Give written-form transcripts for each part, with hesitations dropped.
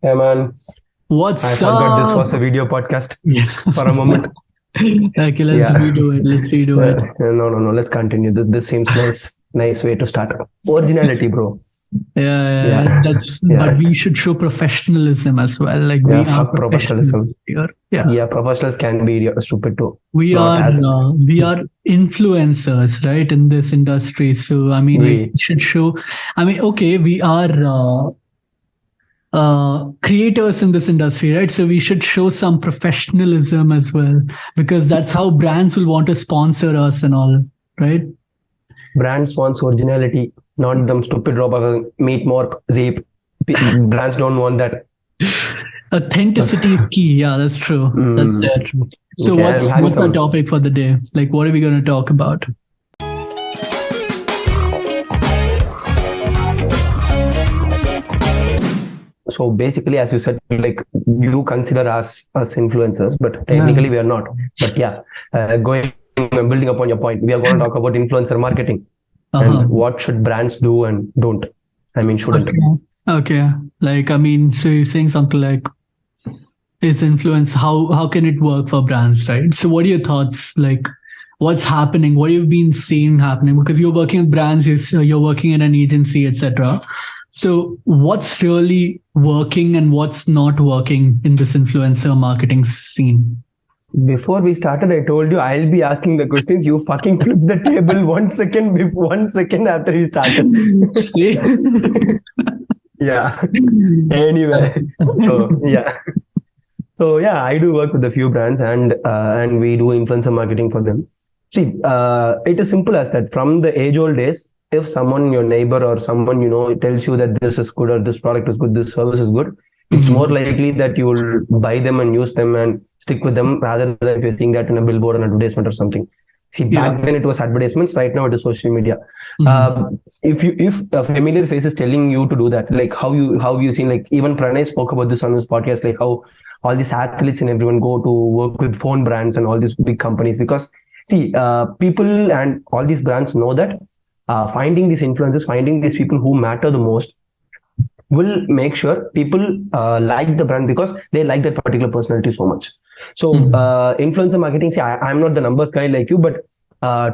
Hey man, I What's forgot this was up? a video podcast Yeah. for a moment. Okay, let's Yeah. redo it. Let's redo it. No. Let's continue. This seems nice. Nice way to start. Originality, bro. Yeah, Yeah. that's, but Yeah. we should show professionalism as well. Like Yeah. we are Fuck professionalism. professionals here. Yeah. Yeah. Professionals can be stupid too. We Not are as we are influencers, right, in this industry. So I mean, like we. we should show. I mean, okay, we are creators in this industry, right? So we should show some professionalism as well, because that's how brands will want to sponsor us and all, right? Brands wants originality, not them stupid robot meat more zape. Brands don't want that. Authenticity is key. Yeah, that's true. That's Mm, it. So okay, I'm having what's our some. topic for the day? Like, what are we going to talk about? So basically, as you said, like you consider us influencers, but Yeah. technically we are not. But yeah, going building upon your point, we are going to talk about influencer marketing and Uh-huh. what should brands do and don't. I mean, shouldn't. Okay. Okay. Like, I mean, so you're saying something like, is influence, how can it work for brands, right? So what are your thoughts? Like, what's happening? What you've been seeing happening? Because you're working with brands, you're working in an agency, etc. So what's really working and what's not working in this influencer marketing scene? Before we started, I told you I'll be asking the questions. You fucking flipped the table 1 second before 1 second after we started. Yeah. Anyway, so yeah. So yeah, I do work with a few brands and we do influencer marketing for them. See, it is simple as that. From the age-old days, if someone, your neighbor or someone you know, tells you that this is good or this product is good, this service is good, it's more Mhm. likely that you will buy them and use them and stick with them rather than if you're seeing that in a billboard, an advertisement or something. See, Yeah. back then it was advertisements. Right now it is social media. Mhm. If a familiar face is telling you to do that, like how you seen, like even Pranay spoke about this on his podcast, like how all these athletes and everyone go to work with phone brands and all these big companies because see, people and all these brands know that finding these influencers, finding these people who matter the most will make sure people like the brand because they like that particular personality so much. So Mhm. influencer marketing, see, I'm not the numbers guy like you, but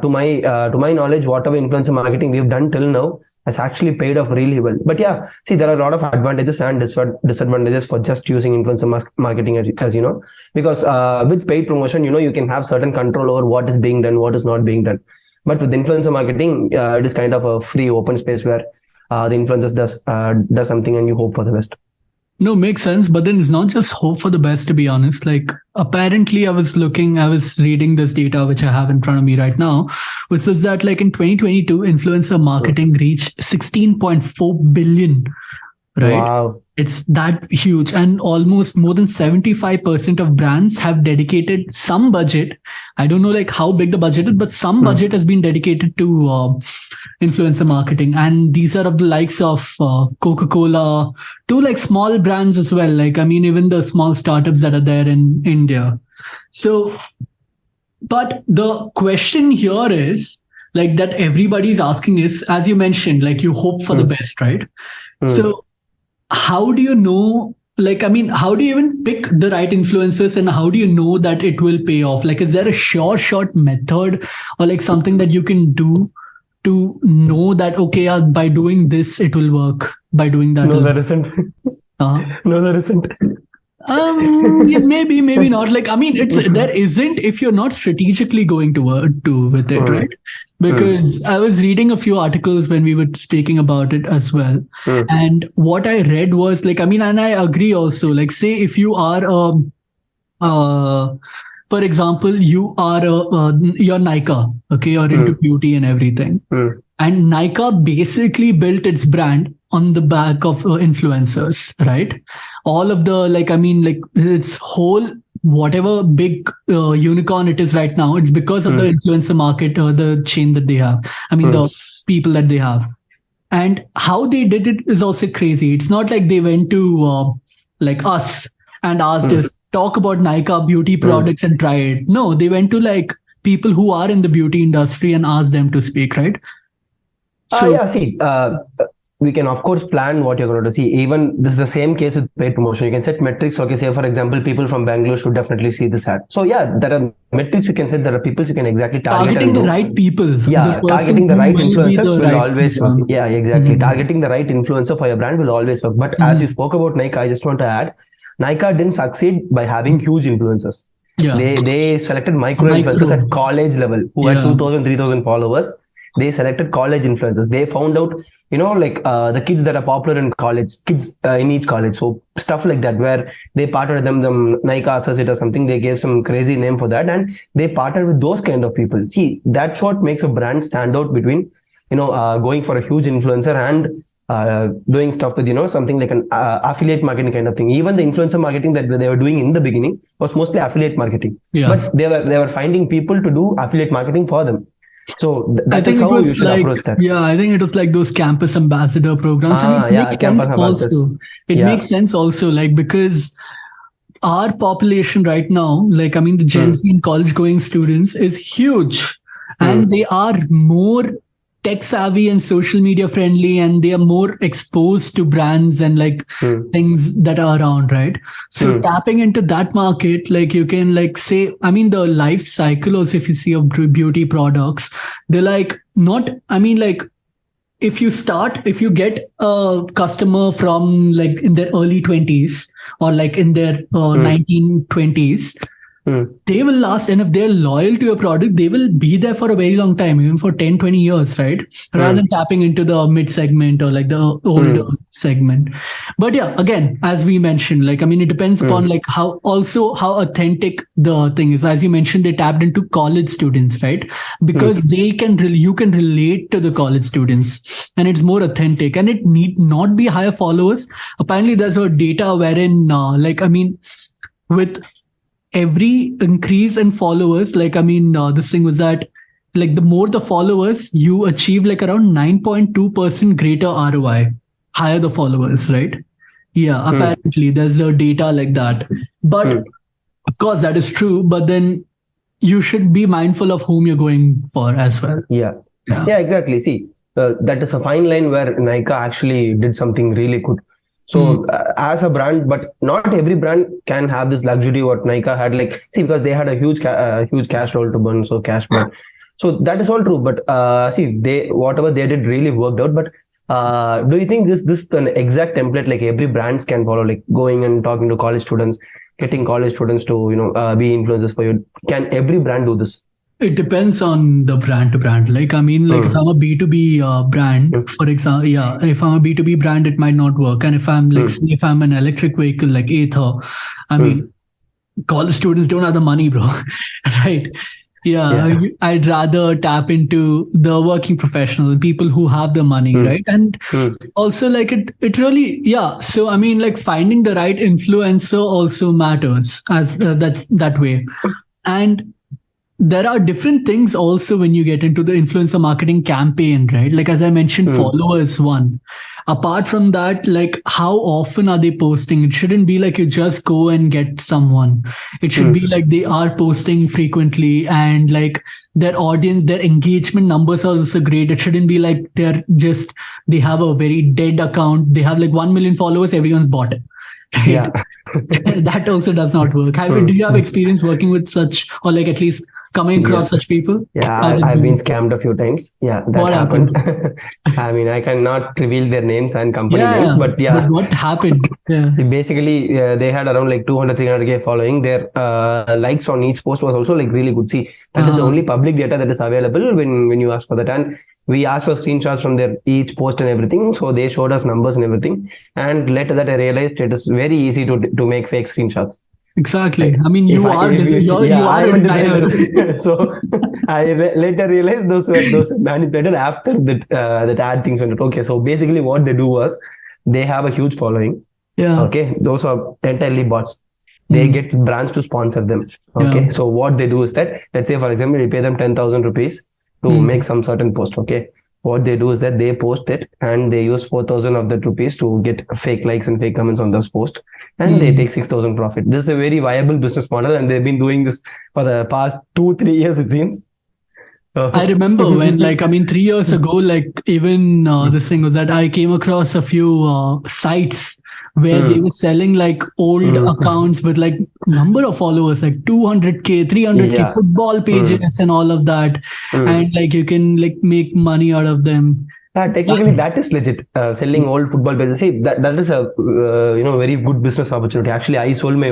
to my knowledge, whatever influencer marketing we've done till now has actually paid off really well. But yeah, see, there are a lot of advantages and disadvantages for just using influencer marketing, as you know, because with paid promotion, you know, you can have certain control over what is being done, what is not being done. But with influencer marketing, it is kind of a free open space where the influencers does something and you hope for the best. No, makes sense. But then it's not just hope for the best, to be honest. Like, apparently, I was reading this data, which I have in front of me right now, which says that, like, in 2022, influencer marketing reached 16.4 billion, right? Wow. It's that huge. And almost more than 75% of brands have dedicated some budget. I don't know, like, how big the budget is, but some budget has been dedicated to influencer marketing, and these are of the likes of Coca-Cola, to like small brands as well, like, I mean, even the small startups that are there in India. So, but the question here is, like, that everybody's asking is, as you mentioned, like, you hope for the Mm, best, right? mm. So how do you know, like, I mean, how do you even pick the right influencers, and how do you know that it will pay off? Like, is there a sure short method, or like something that you can do to know that, okay, yeah, by doing this it will work, by doing that No, it'll there isn't. uh, No, there isn't. yeah, maybe not. Like, I mean, it's, there isn't if you're not strategically going to work to with it, right? Mm, mm, Because I was reading a few articles when we were speaking about it as well, mm, and what I read was, like, I mean, and I agree also. Like, say if you are uh for example, you are you're Nykaa, okay, you're into mm, beauty and everything, mm, and Nykaa basically built its brand on the back of influencers, right? All of the, like, I mean, like, its whole, whatever big unicorn it is right now, it's because of the mm, influencer market, or the chain that they have. I mean, mm, the people that they have. And how they did it is also crazy. It's not like they went to like us and asked mm, us, talk about Nykaa beauty mm. products and try it. No, they went to like people who are in the beauty industry and asked them to speak, right? So Yeah, see, we can of course plan what you're going to see. Even this is the same case with paid promotion. You can set metrics. Okay, say for example, people from Bangalore should definitely see this ad. So yeah, there are metrics you can set. There are people you can exactly target Targeting and the do. right people. Yeah, The person targeting the who right will be influencers the will right. always work. Yeah, exactly. Targeting the right influencer for your brand will always work. But as you spoke about Nykaa, I just want to add, Nykaa didn't succeed by having huge influencers. Yeah. They selected micro influencers at college level who had 2,000, 3,000 followers. They selected college influencers. They found out, like the kids that are popular in college, kids in each college. So stuff like that, where they partnered with them Nykaa Associate or something. They gave some crazy name for that, and they partnered with those kind of people. See, that's what makes a brand stand out between, going for a huge influencer and doing stuff with something like an affiliate marketing kind of thing. Even the influencer marketing that they were doing in the beginning was mostly affiliate marketing. But they were finding people to do affiliate marketing for them. So that is how you should approach that. Yeah, I think it was like those campus ambassador programs, and it makes sense also. It makes sense also, like, because our population right now, like, I mean, the Gen Z and college going students is huge, and they are more tech savvy and social media friendly, and they are more exposed to brands and like things that are around, right? So tapping into that market, like, you can like say, I mean, the life cycle also, if you see of beauty products, they're like not, I mean, like, if you get a customer from like in their early 20s or like in their 1920s, they will last, and if they're loyal to your product, they will be there for a very long time, even for 10, 20 years, right? Rather than tapping into the mid segment or like the older segment. But yeah, again, as we mentioned, like, I mean, it depends upon like how authentic the thing is. As you mentioned, they tapped into college students, right? Because you can relate to the college students, and it's more authentic, and it need not be higher followers. Apparently there's a data wherein like, I mean, with every increase in followers, like, I mean, this thing was that like the more the followers, you achieve like around 9.2% greater ROI, higher the followers, right? Yeah, apparently there's a data like that. But of course that is true, but then you should be mindful of whom you're going for as well. Yeah, exactly. See, that is a fine line where Nykaa actually did something really good. So as a brand, but not every brand can have this luxury what Nykaa had. Like, see, because they had a huge cash roll to burn, so cash burn. So that is all true. But see, whatever they did really worked out. But do you think this is an exact template like every brands can follow? Like going and talking to college students, getting college students to be influencers for you. Can every brand do this? It depends on the brand to brand. Like, I mean, like if I'm a B2B brand, for example, if I'm a B2B brand, it might not work. And if I'm like, say, if I'm an electric vehicle like Ather, I mean, college students don't have the money, bro. Right? Yeah, I'd rather tap into the working professional, people who have the money, right? And also like it really, so I mean, like finding the right influencer also matters as that way. And there are different things also when you get into the influencer marketing campaign, right? Like, as I mentioned, followers one. Apart from that, like, how often are they posting? It shouldn't be like you just go and get someone. It should be like they are posting frequently, and like their audience, their engagement numbers are also great. It shouldn't be like they have a very dead account. They have like 1 million followers, everyone's bought it. Right? Yeah. That also does not work. Do you have experience working with such, or like at least coming across such people? Yeah, I've been scammed a few times. Yeah, that what happened. I mean, I cannot reveal their names and company names, but But what happened? Basically, they had around like 200, 300K following. Their likes on each post was also like really good. See, that is the only public data that is available when you ask for that. And we asked for screenshots from their each post and everything. So they showed us numbers and everything. And later that I realized it is very easy to make fake screenshots. Exactly. I mean, you are a designer. So I later realized those were manipulated after that ad things went. Okay, so basically what they do was they have a huge following. Yeah. Okay, those are entirely bots. They get brands to sponsor them. Okay, so what they do is that, let's say for example, you pay them 10,000 rupees to make some certain post. Okay, what they do is that they post it and they use 4,000 of that rupees to get fake likes and fake comments on this post, and they take 6,000 profit. This is a very viable business model, and they've been doing this for the past 2-3 years, it seems. I remember when, like, I mean, 3 years ago, like, even this thing was that I came across a few sites where they were selling like old accounts with like number of followers, like 200K, 300K Yeah. football pages and all of that. And like you can like make money out of them. Technically, that is legit. Selling old football pages. See, that is a very good business opportunity. Actually, I sold my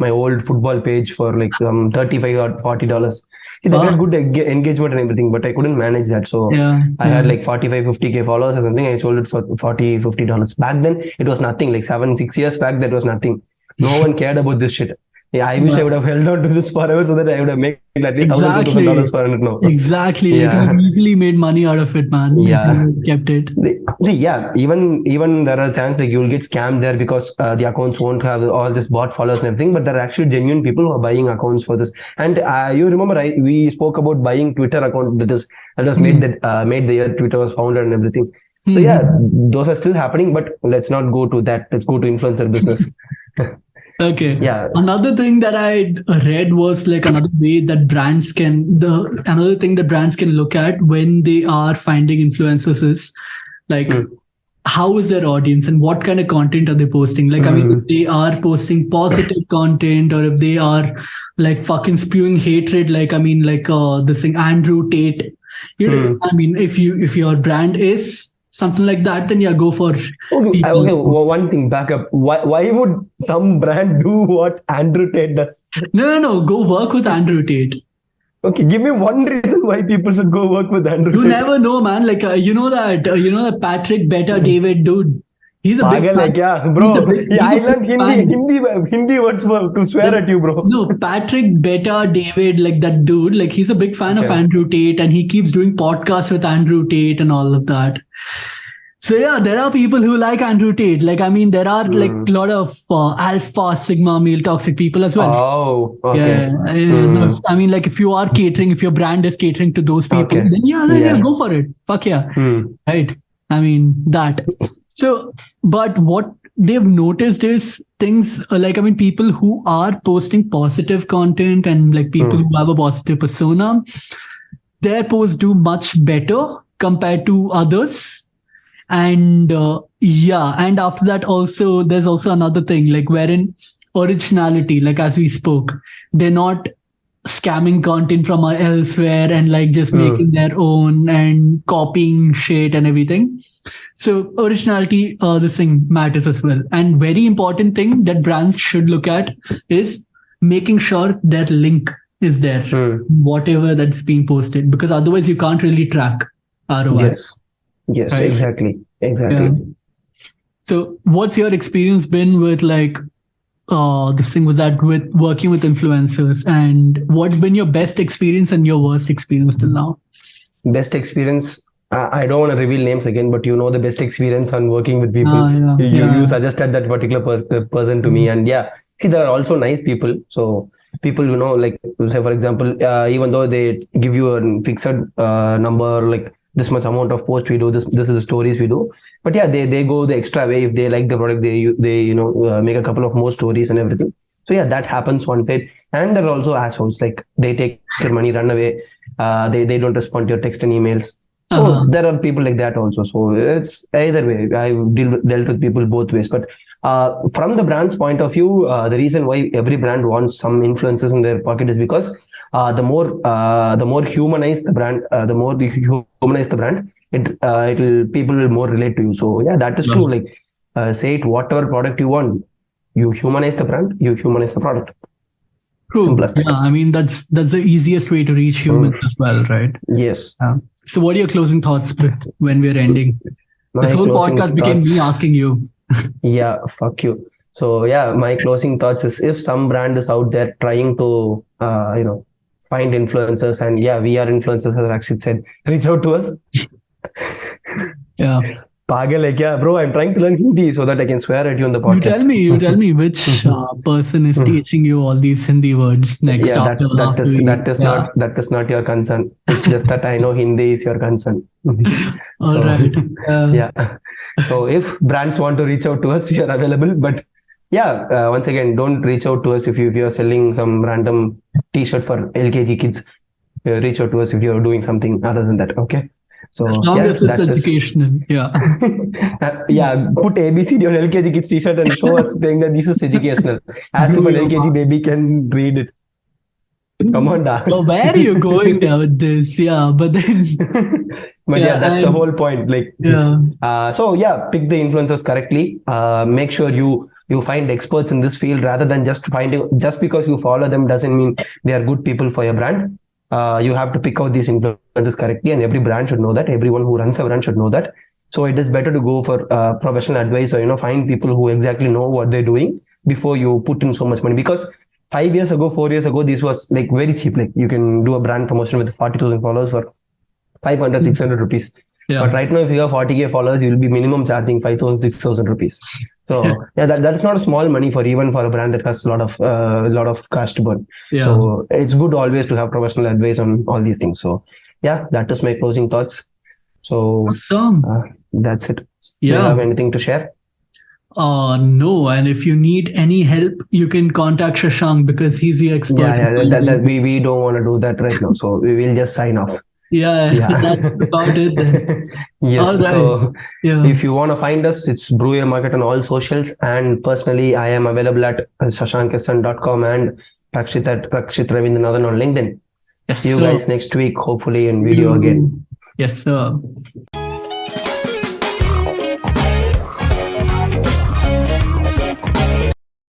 old football page for like $35 or $40. See, that had good engagement and everything, but I couldn't manage that. So I had like 45, 50K followers or something. I sold it for $40, $50. Back then, it was nothing. Like 7, 6 years back, that was nothing. No one cared about this shit. Yeah, I wish I would have held on to this forever so that I would have made at least $1,000 per annum now. Exactly. Yeah. You could have easily made money out of it, man. Yeah. Kept it. See, yeah, even there are chances like you'll get scammed there because the accounts won't have all this bot followers and everything, but there are actually genuine people who are buying accounts for this. And you remember, we spoke about buying Twitter account that was made the year Twitter was founded and everything. So yeah, those are still happening, but let's not go to that. Let's go to influencer business. Okay. Yeah. Another thing that I read was like another thing that brands can look at when they are finding influencers is like how is their audience and what kind of content are they posting? Like, I mean, if they are posting positive content or if they are like fucking spewing hatred, like, I mean, like this thing, Andrew Tate, I mean, if your brand is something like that, then yeah, go for okay. One thing, back up. Why would some brand do what Andrew Tate does? No. Go work with Andrew Tate. Okay, give me one reason why people should go work with Andrew Tate. You never know, man. Like you know that Patrick Beta David dude. He's a big fan. Like, yeah, bro. I learned Hindi words to swear at you, bro. No, Patrick Beta David, like that dude, like he's a big fan of Andrew Tate and he keeps doing podcasts with Andrew Tate and all of that. So yeah, there are people who like Andrew Tate. Like, I mean, there are like a lot of alpha, sigma, male, toxic people as well. Oh, okay. Yeah. I mean, like if your brand is catering to those people, then yeah, go for it. Fuck yeah. Right. I mean, that. So, but what they've noticed is things like, I mean, people who are posting positive content and like people who have a positive persona, their posts do much better compared to others. And and after that also, there's also another thing like wherein originality, like as we spoke, they're not scamming content from elsewhere and like just making their own and copying shit and everything. So originality, this thing matters as well. And very important thing that brands should look at is making sure their link is there, whatever that's being posted, because otherwise you can't really track ROI. Yes, right? Exactly. Yeah. So what's your experience been with like this thing with working with influencers, and what's been your best experience and your worst experience till now? Best experience, I don't want to reveal names again, but the best experience on working with people. You suggested that particular person to me, and see, there are also nice people. So people, like say for example, even though they give you a fixed number, like this much amount of posts we do, this is the stories we do, but they go the extra way. If they like the product, they make a couple of more stories and everything. So that happens one side. And there are also assholes, like they take your money, run away, they don't respond to your text and emails. So there are people like that also. So it's either way. I've dealt with people both ways. But from the brand's point of view, the reason why every brand wants some influences in their pocket is because the more humanized the brand, people will more relate to you. So that is true. Like say it, whatever product you want, you humanize the brand, you humanize the product. True. Yeah, I mean that's the easiest way to reach humans as well, right? Yes. So what are your closing thoughts when we're ending? This whole podcast became me asking you. Yeah, fuck you. So my closing thoughts is, if some brand is out there trying to find influencers, and we are influencers, as Rakshit said, reach out to us. Pagal, like, bro, I'm trying to learn Hindi so that I can swear at you on the podcast. You tell me which person is teaching you all these Hindi words next. That is not your concern. It's just that I know Hindi is your concern. All right. So if brands want to reach out to us, we are available. But once again, don't reach out to us if you're selling some random t-shirt for LKG kids. reach out to us if you're doing something other than that. Okay. So As long yeah, as it's that is educational. Yeah. yeah, put ABCD on LKG kids t-shirt and show us saying that this is educational, as if Brew an Your LKG baby can read it. Come on, da. So where are you going now with this? Yeah, but then But yeah, yeah, that's the and whole point. Like, yeah, so yeah, pick the influencers correctly. Make sure you find experts in this field rather than just because you follow them doesn't mean they are good people for your brand. You have to pick out these influencers correctly, and every brand should know that. Everyone who runs a brand should know that. So it is better to go for professional advice, or find people who exactly know what they're doing before you put in so much money. Because 5 years ago, 4 years ago, this was like very cheap. Like you can do a brand promotion with 40,000 followers for 500, 600 rupees. yeah, But right now, if you have 40K followers, you'll be minimum charging 5,000, 6,000 rupees. So yeah, that's not a small money for even for a brand that has a lot of cash to burn. yeah. So it's good always to have professional advice on all these things. So yeah, that is my closing thoughts. So Awesome. that's it. Do you Yeah. have anything to share? No. And if you need any help, you can contact Shashank because he's the expert. Yeah, we don't want to do that right now. So we will just sign off. Yeah, Yeah. that's about it then. Yes. All right. So Yeah. if you want to find us, it's Brew Your Market on all socials. And personally, I am available at shashankissan.com and Rakshit at Rakshit Ravindranathan on LinkedIn. Yes, See you sir. guys next week, hopefully in video again. Yes, sir.